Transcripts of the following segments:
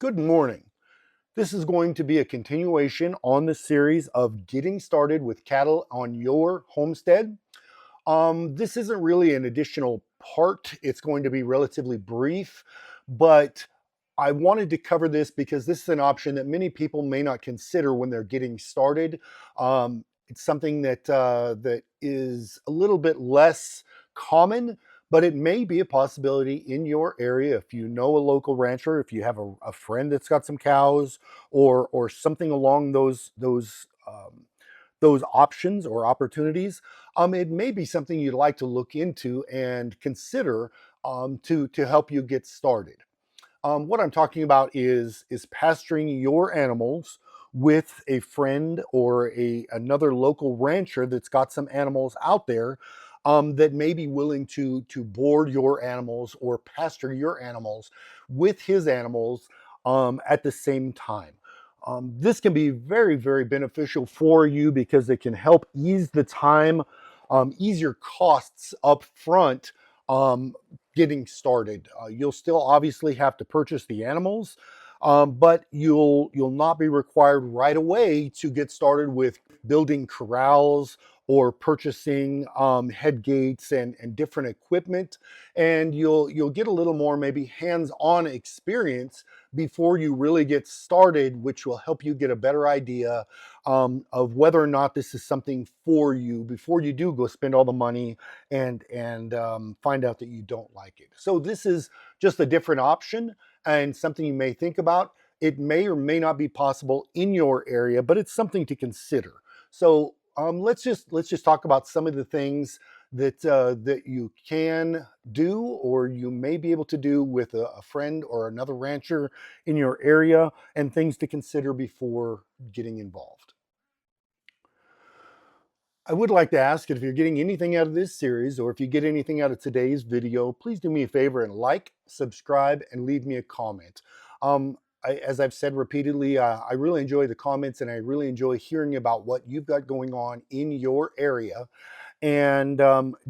Good morning. This is going to be a continuation on the series of getting started with cattle on your homestead. This isn't really an additional part. It's going to be relatively brief, but I wanted to cover this because this is an option that many people may not consider when they're getting started. It's something that is a little bit less common, but it may be a possibility in your area if you know a local rancher, if you have a friend that's got some cows, or something along those options or opportunities. It may be something you'd like to look into and consider to help you get started. What I'm talking about is pasturing your animals with a friend or another local rancher that's got some animals out there that may be willing to board your animals or pasture your animals with his animals at the same time. This can be very, very beneficial for you because it can help ease the time, ease your costs up front getting started. You'll still obviously have to purchase the animals, but you'll not be required right away to get started with building corrals or purchasing head gates and different equipment. And you'll get a little more maybe hands-on experience before you really get started, which will help you get a better idea of whether or not this is something for you before you do go spend all the money and find out that you don't like it. So this is just a different option and something you may think about. It may or may not be possible in your area, but it's something to consider. So let's just talk about some of the things that you can do or you may be able to do with a friend or another rancher in your area, and things to consider before getting involved. I would like to ask if you're getting anything out of this series, or if you get anything out of today's video, please do me a favor and like, subscribe, and leave me a comment. As I've said repeatedly, I really enjoy the comments and I really enjoy hearing about what you've got going on in your area, and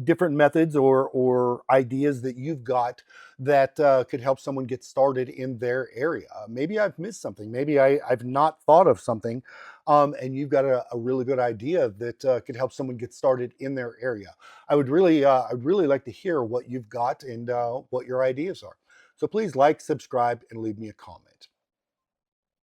different methods or ideas that you've got that could help someone get started in their area. Maybe I've missed something. Maybe I've not thought of something, and you've got a really good idea that could help someone get started in their area. I'd really like to hear what you've got and what your ideas are. So please like, subscribe, and leave me a comment.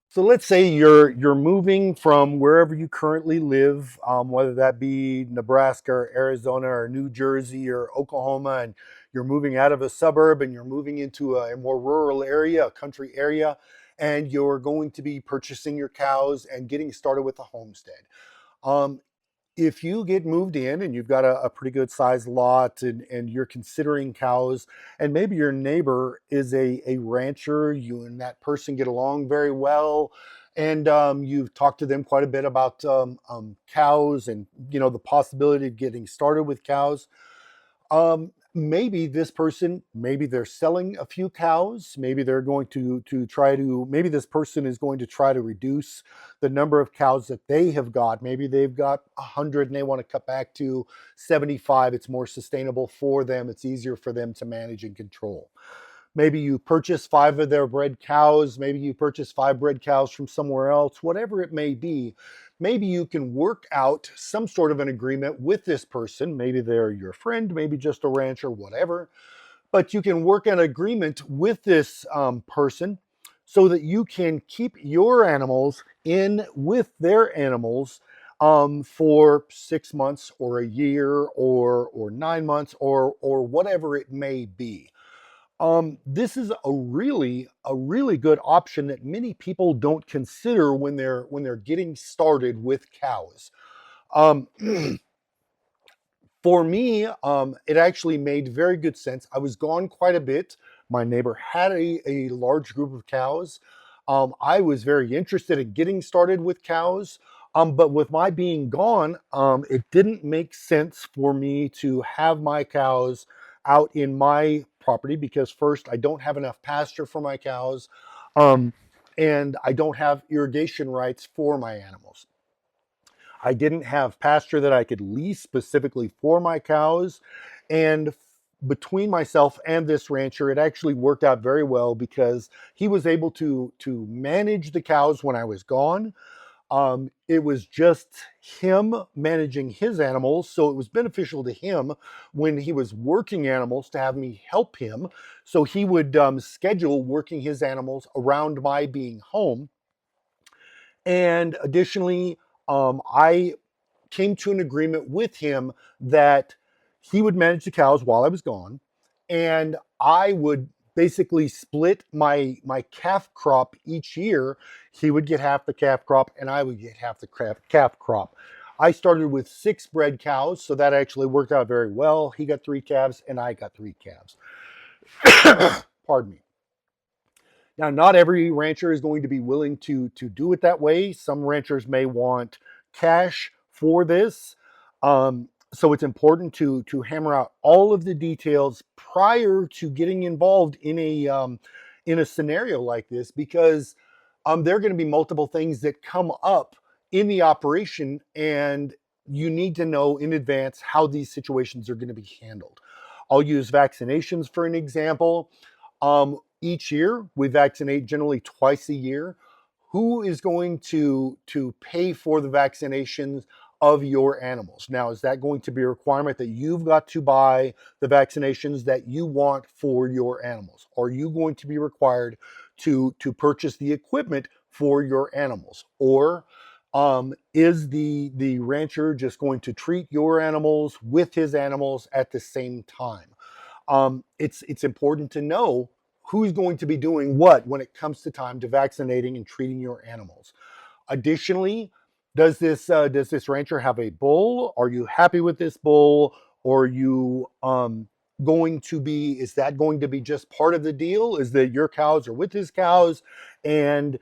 So let's say you're moving from wherever you currently live, whether that be Nebraska or Arizona or New Jersey or Oklahoma, and you're moving out of a suburb and you're moving into a more rural area, a country area, and you're going to be purchasing your cows and getting started with a homestead. Um, if you get moved in and you've got a pretty good sized lot, and you're considering cows, and maybe your neighbor is a rancher, you and that person get along very well, and you've talked to them quite a bit about cows and the possibility of getting started with cows. Maybe this person, maybe they're selling a few cows. Maybe they're going to try to. Maybe this person is going to try to reduce the number of cows that they have got. Maybe they've got 100 and they want to cut back to 75. It's more sustainable for them. It's easier for them to manage and control. Maybe you purchase 5 of their bred cows. Maybe you purchase 5 bred cows from somewhere else. Whatever it may be, maybe you can work out some sort of an agreement with this person. Maybe they're your friend, maybe just a rancher, whatever. But you can work an agreement with this person so that you can keep your animals in with their animals for 6 months or a year or 9 months or whatever it may be. This is a really good option that many people don't consider when they're getting started with cows. Um, for me, it actually made very good sense. I was gone quite a bit. My neighbor had a large group of cows. I was very interested in getting started with cows. But with my being gone, it didn't make sense for me to have my cows out in my property because, first, I don't have enough pasture for my cows, um, and I don't have irrigation rights for my animals. I didn't have pasture that I could lease specifically for my cows. And between myself and this rancher, it actually worked out very well because he was able to manage the cows when I was gone. It was just him managing his animals, so it was beneficial to him when he was working animals to have me help him. So he would schedule working his animals around my being home. And additionally, I came to an agreement with him that he would manage the cows while I was gone, and I would basically split my calf crop each year. He would get half the calf crop, and I would get half the calf crop. I started with 6 bred cows, so that actually worked out very well. He got 3 calves, and I got 3 calves. Pardon me. Now, not every rancher is going to be willing to do it that way. Some ranchers may want cash for this. So it's important to hammer out all of the details prior to getting involved in a scenario like this, because there are going to be multiple things that come up in the operation, and you need to know in advance how these situations are going to be handled. I'll use vaccinations for an example. Each year, we vaccinate generally twice a year. Who is going to pay for the vaccinations of your animals? Now, is that going to be a requirement that you've got to buy the vaccinations that you want for your animals? Are you going to be required to purchase the equipment for your animals? Or is the rancher just going to treat your animals with his animals at the same time? It's important to know who's going to be doing what when it comes to time to vaccinating and treating your animals. Additionally, does this rancher have a bull? Are you happy with this bull? Or are you going to be? Is that going to be just part of the deal? Is that your cows are with his cows, and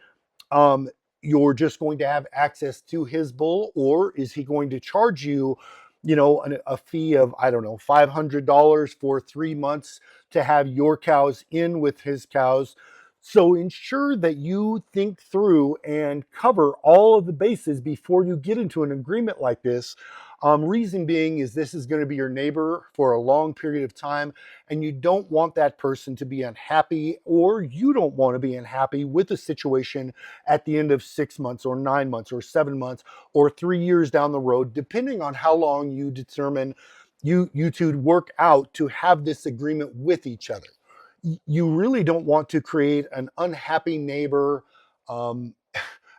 um, you're just going to have access to his bull, or is he going to charge you, a fee of, I don't know, $500 for 3 months to have your cows in with his cows? So ensure that you think through and cover all of the bases before you get into an agreement like this. Reason being is this is going to be your neighbor for a long period of time, and you don't want that person to be unhappy, or you don't want to be unhappy with the situation at the end of 6 months or 9 months or 7 months or 3 years down the road, depending on how long you determine you two work out to have this agreement with each other. You really don't want to create an unhappy neighbor um,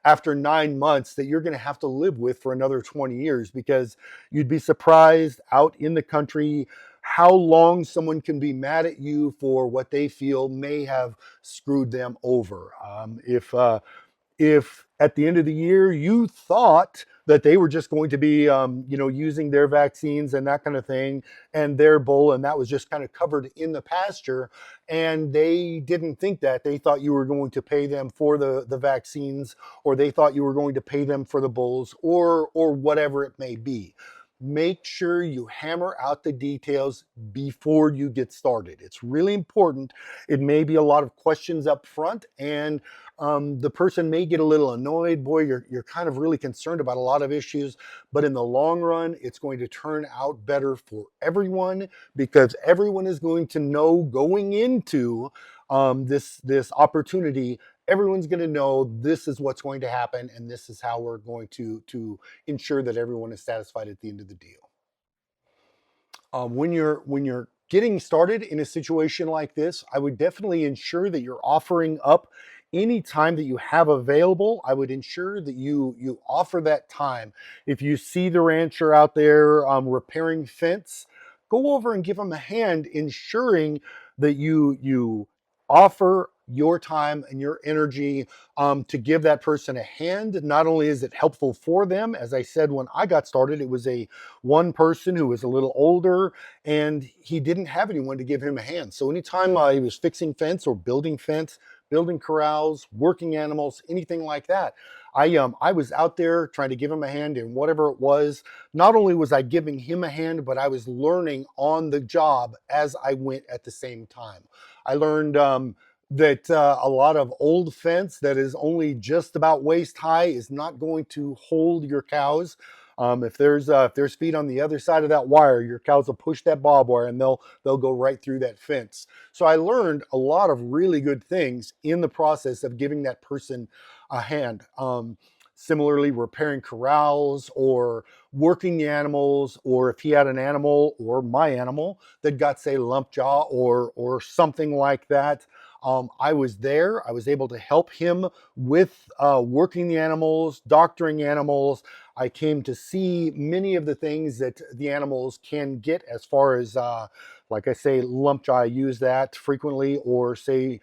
after 9 months that you're going to have to live with for another 20 years, because you'd be surprised out in the country how long someone can be mad at you for what they feel may have screwed them over. If at the end of the year you thought that they were just going to be, using their vaccines and that kind of thing, and their bull, and that was just kind of covered in the pasture, and they didn't think that, they thought you were going to pay them for the vaccines, or they thought you were going to pay them for the bulls, or whatever it may be. Make sure you hammer out the details before you get started. It's really important. It may be a lot of questions up front, and the person may get a little annoyed. Boy, you're kind of really concerned about a lot of issues, but in the long run, it's going to turn out better for everyone, because everyone is going to know going into this opportunity. Everyone's going to know this is what's going to happen, and this is how we're going to ensure that everyone is satisfied at the end of the deal. When you're getting started in a situation like this, I would definitely ensure that you're offering up any time that you have available. I would ensure that you offer that time. If you see the rancher out there repairing fence, go over and give them a hand, ensuring that you offer your time and your energy to give that person a hand. Not only is it helpful for them, as I said, when I got started, it was a one person who was a little older, and he didn't have anyone to give him a hand. So anytime he was fixing fence, building corrals, working animals, anything like that, I was out there trying to give him a hand in whatever it was. Not only was I giving him a hand, but I was learning on the job as I went at the same time. I learned that a lot of old fence that is only just about waist high is not going to hold your cows. If there's feet on the other side of that wire, your cows will push that barbed wire and they'll go right through that fence. So I learned a lot of really good things in the process of giving that person a hand. Similarly, repairing corrals or working the animals, or if he had an animal or my animal that got, say, lump jaw or something like that. I was there. I was able to help him with working the animals, doctoring animals. I came to see many of the things that the animals can get as far as, like I say, lump jaw. I use that frequently, or say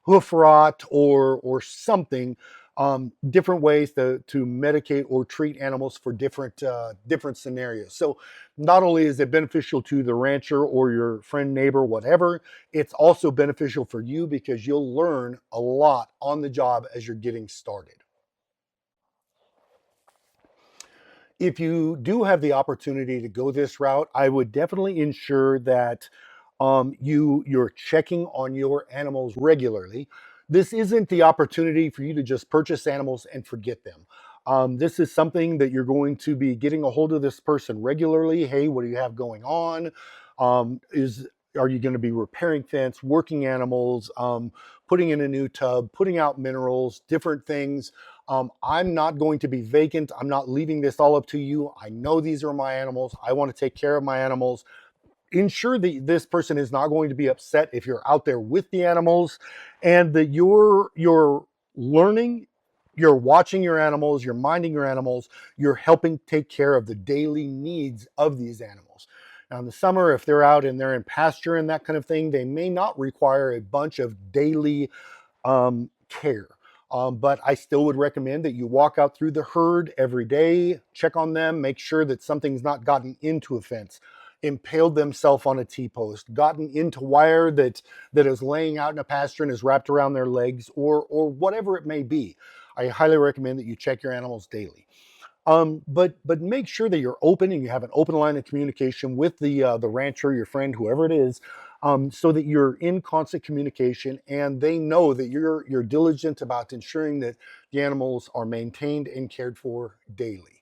hoof rot or something. Different ways to medicate or treat animals for different scenarios. So not only is it beneficial to the rancher or your friend, neighbor, whatever, it's also beneficial for you because you'll learn a lot on the job as you're getting started. If you do have the opportunity to go this route, I would definitely ensure that you're checking on your animals regularly. This isn't the opportunity for you to just purchase animals and forget them. This is something that you're going to be getting a hold of this person regularly. Hey, what do you have going on? Is Are you going to be repairing fence, working animals, putting in a new tub, putting out minerals, different things? I'm not going to be vacant. I'm not leaving this all up to you. I know these are my animals. I want to take care of my animals. Ensure that this person is not going to be upset if you're out there with the animals, and that you're learning, you're watching your animals, you're minding your animals, you're helping take care of the daily needs of these animals. Now in the summer, if they're out and they're in pasture and that kind of thing, they may not require a bunch of daily care. But I still would recommend that you walk out through the herd every day, check on them, make sure that something's not gotten into a fence, impaled themselves on a T-post, gotten into wire that is laying out in a pasture and is wrapped around their legs, or whatever it may be. I highly recommend that you check your animals daily. But make sure that you're open and you have an open line of communication with the rancher, your friend, whoever it is, so that you're in constant communication and they know that you're diligent about ensuring that the animals are maintained and cared for daily.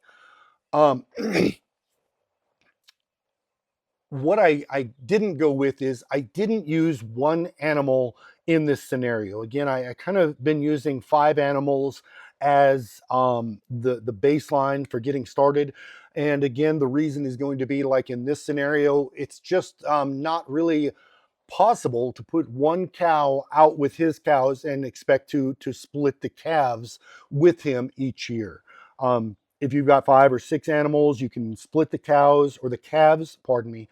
Um, what I didn't go with is I didn't use one animal in this scenario. Again, I kind of been using 5 animals as the baseline for getting started. And again, the reason is going to be like in this scenario, it's just not really possible to put one cow out with his cows and expect to split the calves with him each year. If you've got 5 or 6 animals, you can split the cows or the calves, pardon me.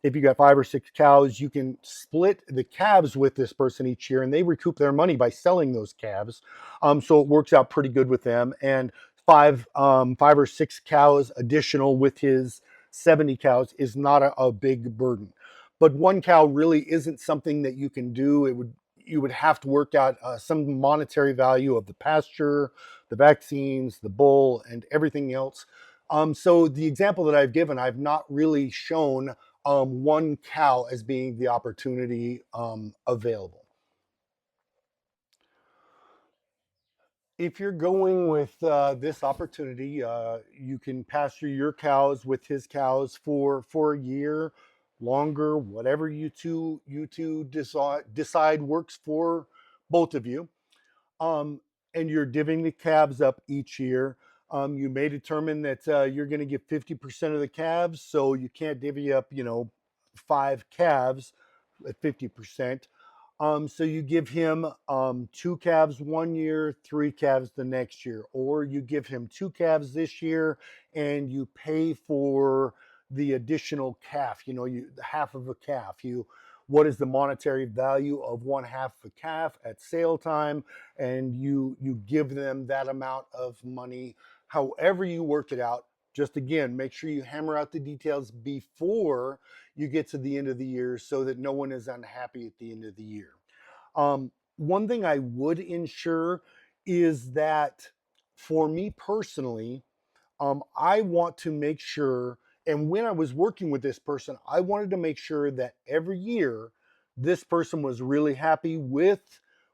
If you got 5 or 6 cows, you can split the calves with this person each year, and they recoup their money by selling those calves. So it works out pretty good with them. And 5 or 6 cows additional with his 70 cows is not a big burden. But one cow really isn't something that you can do. You would have to work out some monetary value of the pasture, the vaccines, the bull, and everything else. So the example that I've given, I've not really shown one cow as being the opportunity available. If you're going with this opportunity, you can pasture your cows with his cows for a year, longer, whatever you two decide works for both of you. um, and you're divvying the calves up each year. You may determine that you're going to get 50% of the calves, so you can't divvy up, 5 calves at 50%. So you give him 2 calves one year, 3 calves the next year, or you give him 2 calves this year and you pay for the additional calf. You half of a calf. What is the monetary value of one half of a calf at sale time, and you give them that amount of money. However you work it out, just again, make sure you hammer out the details before you get to the end of the year so that no one is unhappy at the end of the year. One thing I would ensure is that for me personally, I want to make sure, and when I was working with this person, I wanted to make sure that every year this person was really happy with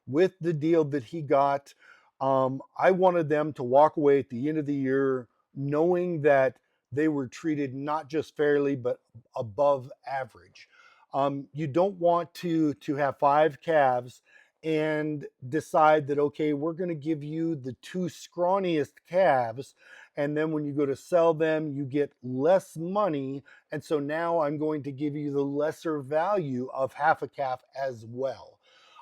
the deal that he got. I wanted them to walk away at the end of the year knowing that they were treated not just fairly, but above average. You don't want to have 5 calves and decide that, okay, we're going to give you the 2 scrawniest calves, and then when you go to sell them, you get less money, and so now I'm going to give you the lesser value of half a calf as well.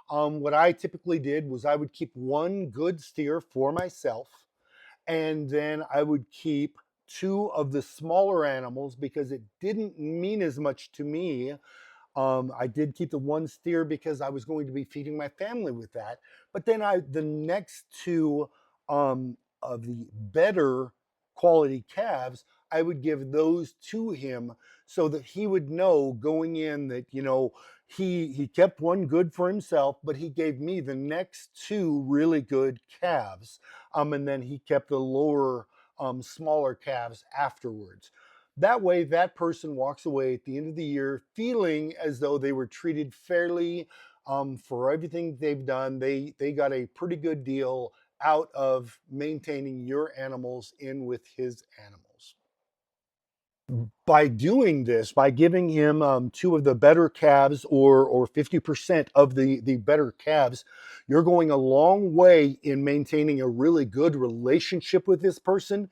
What I typically did was I would keep one good steer for myself, and then I would keep 2 of the smaller animals because it didn't mean as much to me. I did keep the one steer because I was going to be feeding my family with that. But then the next 2 of the better quality calves, I would give those to him so that he would know going in that, he kept one good for himself, but he gave me the next 2 really good calves. And then he kept the lower, smaller calves afterwards. That way, that person walks away at the end of the year feeling as though they were treated fairly, for everything they've done. They got a pretty good deal out of maintaining your animals in with his animals. By doing this, by giving him 2 of the better calves, or 50% of the better calves, you're going a long way in maintaining a really good relationship with this person.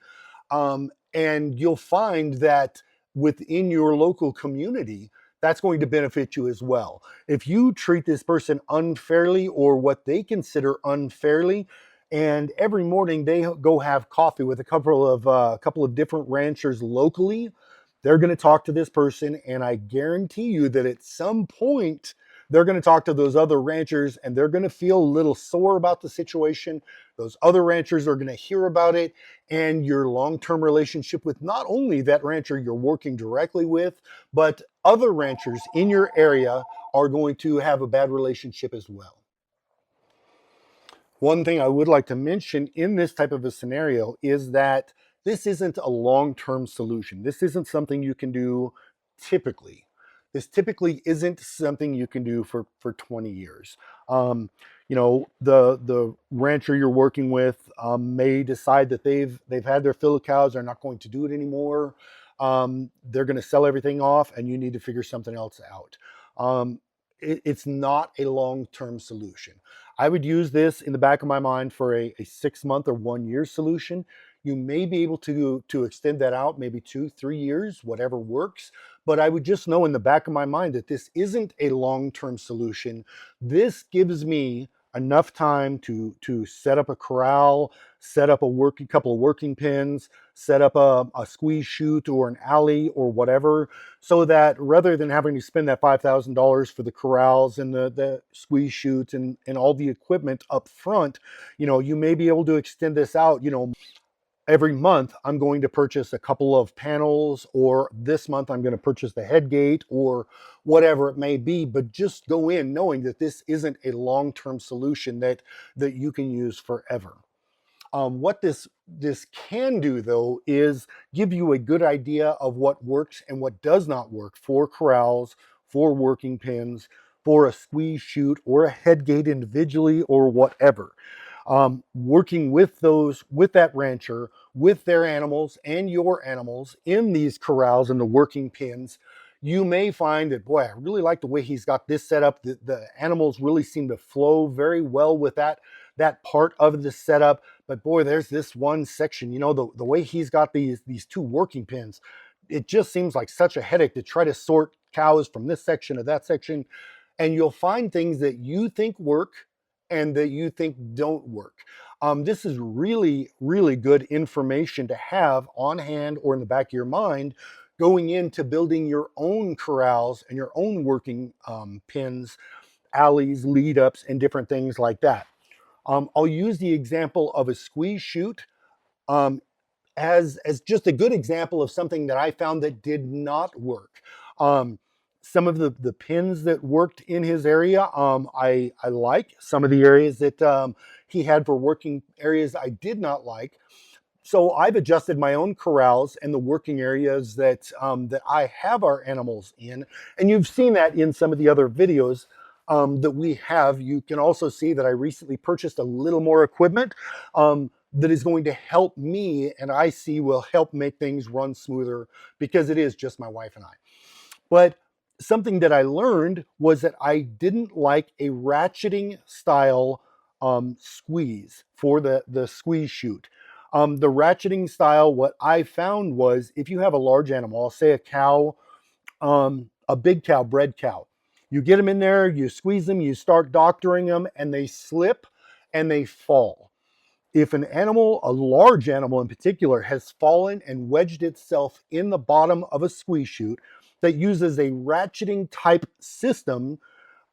And you'll find that within your local community, that's going to benefit you as well. If you treat this person unfairly, or what they consider unfairly, and every morning they go have coffee with a couple of different ranchers locally, they're going to talk to this person, and I guarantee you that at some point they're going to talk to those other ranchers, and they're going to feel a little sore about the situation. Those other ranchers are going to hear about it, and your long-term relationship with not only that rancher you're working directly with, but other ranchers in your area are going to have a bad relationship as well. One thing I would like to mention in this type of a scenario is that this isn't a long-term solution. This isn't something you can do typically. This typically isn't something you can do for 20 years. The rancher you're working with may decide that they've had their fill of cows, they're not going to do it anymore. They're going to sell everything off, and you need to figure something else out. It's not a long-term solution. I would use this in the back of my mind for a 6 month or 1 year solution. You may be able to extend that out, maybe 2, 3 years, whatever works. But I would just know in the back of my mind that this isn't a long-term solution. This gives me enough time to set up a corral, set up couple of working pens, set up a squeeze chute or an alley or whatever, so that rather than having to spend that $5,000 for the corrals and the squeeze chutes and all the equipment up front, you may be able to extend this out. Every month I'm going to purchase a couple of panels, or this month I'm going to purchase the head gate, or whatever it may be. But just go in knowing that this isn't a long-term solution that you can use forever. What this can do, though, is give you a good idea of what works and what does not work for corrals, for working pens, for a squeeze chute, or a head gate individually, or whatever. Working with that rancher, with their animals and your animals in these corrals and the working pens, you may find that, boy, I really like the way he's got this set up. The animals really seem to flow very well with that part of the setup. But boy, there's this one section, the way he's got these 2 working pens, it just seems like such a headache to try to sort cows from this section to that section. And you'll find things that you think work and that you think don't work. This is really, really good information to have on hand or in the back of your mind going into building your own corrals and your own working pens, alleys, lead ups, and different things like that. I'll use the example of a squeeze chute um, as just a good example of something that I found that did not work. Um, some of the pins that worked in his area, I like. Some of the areas that he had for working areas I did not like. So I've adjusted my own corrals and the working areas that I have our animals in, and you've seen that in some of the other videos that we have. You can also see that I recently purchased a little more equipment. that is going to help me, and I see will help make things run smoother, because it is just my wife and I. But something that I learned was that I didn't like a ratcheting style squeeze for the squeeze chute. The ratcheting style, what I found was, if you have a large animal, I'll say a cow, a big cow, bred cow, you get them in there, you squeeze them, you start doctoring them, and they slip and they fall. If an animal, a large animal in particular, has fallen and wedged itself in the bottom of a squeeze chute that uses a ratcheting type system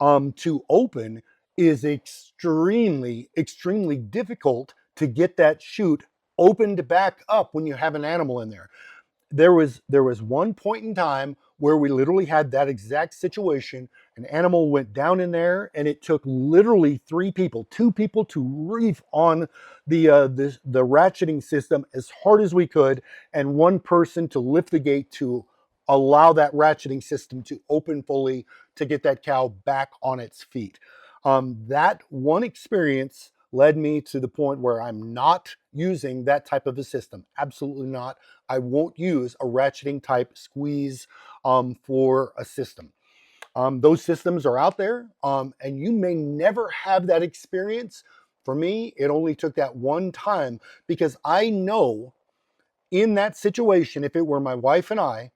to open, is extremely, extremely difficult to get that chute opened back up when you have an animal in there. There was one point in time where we literally had that exact situation. An animal went down in there, and it took literally two people to reef on the ratcheting system as hard as we could, and one person to lift the gate to allow that ratcheting system to open fully to get that cow back on its feet. That one experience led me to the point where I'm not using that type of a system. Absolutely not. I won't use a ratcheting type squeeze for a system. Those systems are out there, and you may never have that experience. For me, it only took that one time, because I know in that situation, if it were my wife and I,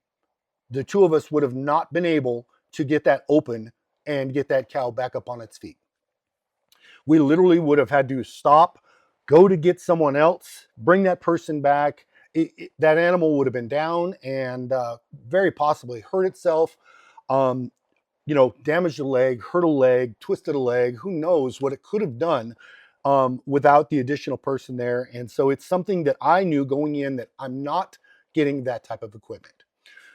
the two of us would have not been able to get that open and get that cow back up on its feet. We literally would have had to stop, go to get someone else, bring that person back. That animal would have been down and very possibly hurt itself, um, damaged a leg, hurt a leg, twisted a leg. Who knows what it could have done without the additional person there. And so it's something that I knew going in, that I'm not getting that type of equipment.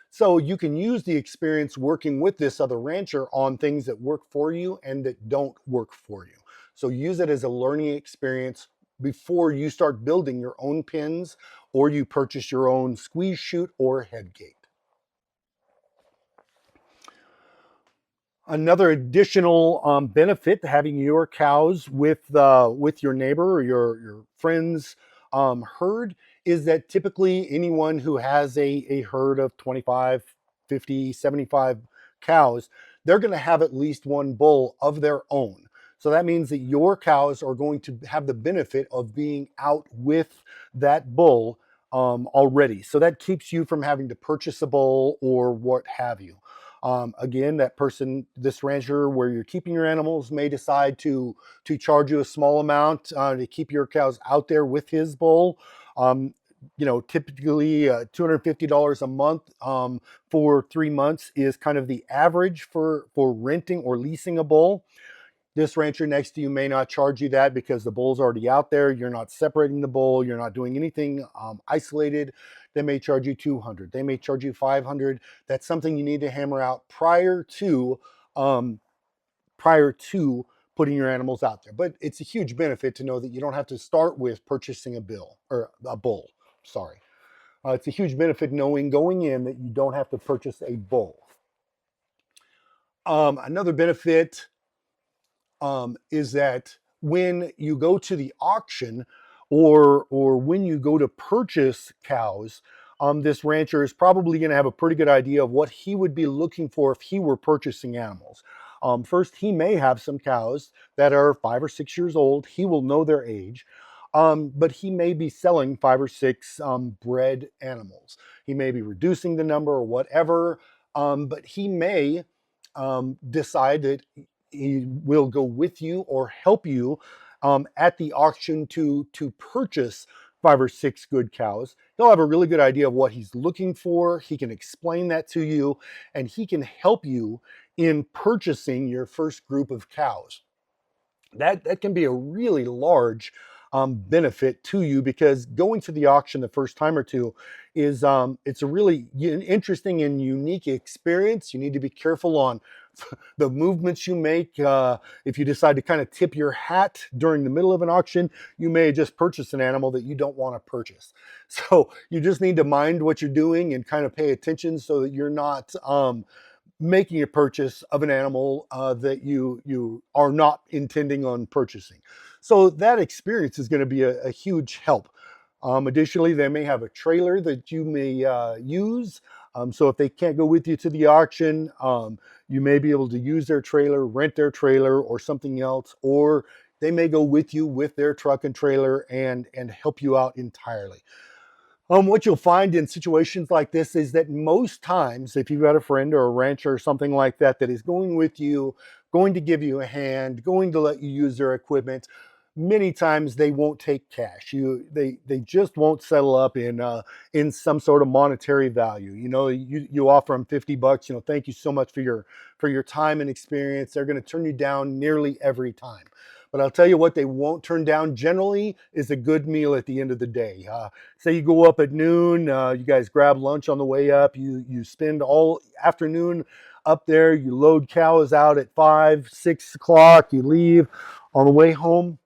So you can use the experience working with this other rancher on things that work for you and that don't work for you. So use it as a learning experience before you start building your own pins, or you purchase your own squeeze chute or head gate. Another additional benefit to having your cows with your neighbor or your friend's herd is that typically anyone who has a herd of 25, 50, 75 cows, they're going to have at least one bull of their own. So that means that your cows are going to have the benefit of being out with that bull already. So that keeps you from having to purchase a bull or what have you. Again, that person, this rancher where you're keeping your animals, may decide to charge you a small amount to keep your cows out there with his bull. Typically $250 a month for 3 months is kind of the average for renting or leasing a bull. This rancher next to you may not charge you that, because the bull's already out there. You're not separating the bull. You're not doing anything isolated. They may charge you $200. They may charge you $500. That's something you need to hammer out prior to putting your animals out there. But it's a huge benefit to know that you don't have to start with purchasing a bull. Sorry. It's a huge benefit knowing going in that you don't have to purchase a bull. Another benefit is that when you go to the auction, or when you go to purchase cows, this rancher is probably going to have a pretty good idea of what he would be looking for if he were purchasing animals. First, he may have some cows that are 5 or 6 years old. He will know their age. But he may be selling 5 or 6 bred animals. He may be reducing the number or whatever, but he may decide that he will go with you or help you at the auction to purchase 5 or 6 good cows. He'll have a really good idea of what he's looking for. He can explain that to you, and he can help you in purchasing your first group of cows. That can be a really large benefit to you, because going to the auction the first time or two is it's a really interesting and unique experience. You need to be careful on the movements you make. If you decide to kind of tip your hat during the middle of an auction, you may just purchase an animal that you don't want to purchase. So you just need to mind what you're doing and kind of pay attention so that you're not making a purchase of an animal that you are not intending on purchasing. So that experience is going to be a huge help. Additionally, they may have a trailer that you may use. So if they can't go with you to the auction, you may be able to use their trailer, rent their trailer or something else, or they may go with you with their truck and trailer and help you out entirely. What you'll find in situations like this is that most times, if you've got a friend or a rancher or something like that that is going with you, going to give you a hand, going to let you use their equipment, many times they won't take cash. They just won't settle up in some sort of monetary value. You know, you offer them $50. You know, thank you so much for your time and experience. They're going to turn you down nearly every time. But I'll tell you what they won't turn down generally is a good meal at the end of the day. Say you go up at noon, you guys grab lunch on the way up, you spend all afternoon up there, you load cows out at 5, 6 o'clock, you leave. On the way home,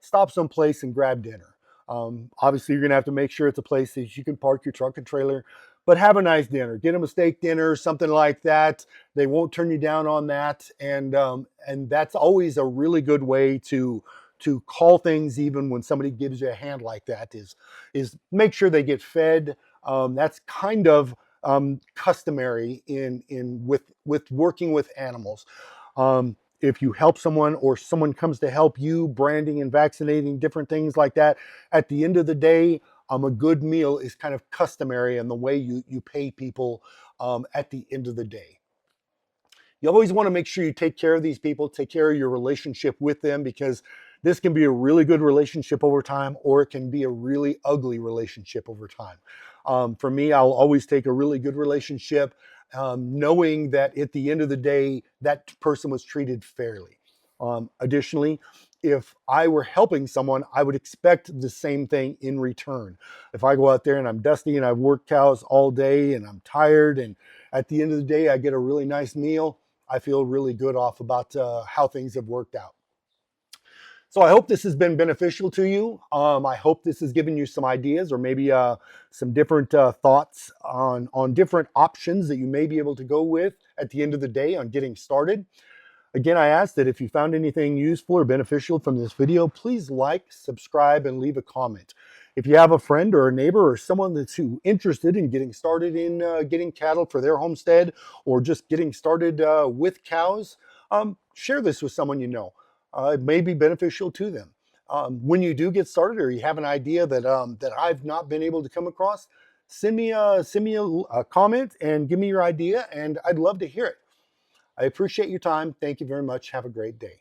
stop someplace and grab dinner. Obviously, you're going to have to make sure it's a place that you can park your truck and trailer, but have a nice dinner. Get them a steak dinner, something like that. They won't turn you down on that, and that's always a really good way to call things even when somebody gives you a hand like that. Is make sure they get fed. That's kind of customary in with working with animals. If you help someone or someone comes to help you, branding and vaccinating, different things like that, at the end of the day, a good meal is kind of customary in the way you pay people at the end of the day. You always want to make sure you take care of these people, take care of your relationship with them, because this can be a really good relationship over time, or it can be a really ugly relationship over time. For me, I'll always take a really good relationship, knowing that at the end of the day, that person was treated fairly. Additionally, if I were helping someone, I would expect the same thing in return. If I go out there and I'm dusty and I've worked cows all day and I'm tired, and at the end of the day, I get a really nice meal, I feel really good off about how things have worked out. So I hope this has been beneficial to you. I hope this has given you some ideas or maybe some different thoughts on different options that you may be able to go with at the end of the day on getting started. Again, I ask that if you found anything useful or beneficial from this video, please like, subscribe, and leave a comment. If you have a friend or a neighbor or someone that's interested in getting started in getting cattle for their homestead, or just getting started with cows, share this with someone you know. It may be beneficial to them. When you do get started, or you have an idea that I've not been able to come across, send me a comment and give me your idea, and I'd love to hear it. I appreciate your time. Thank you very much. Have a great day.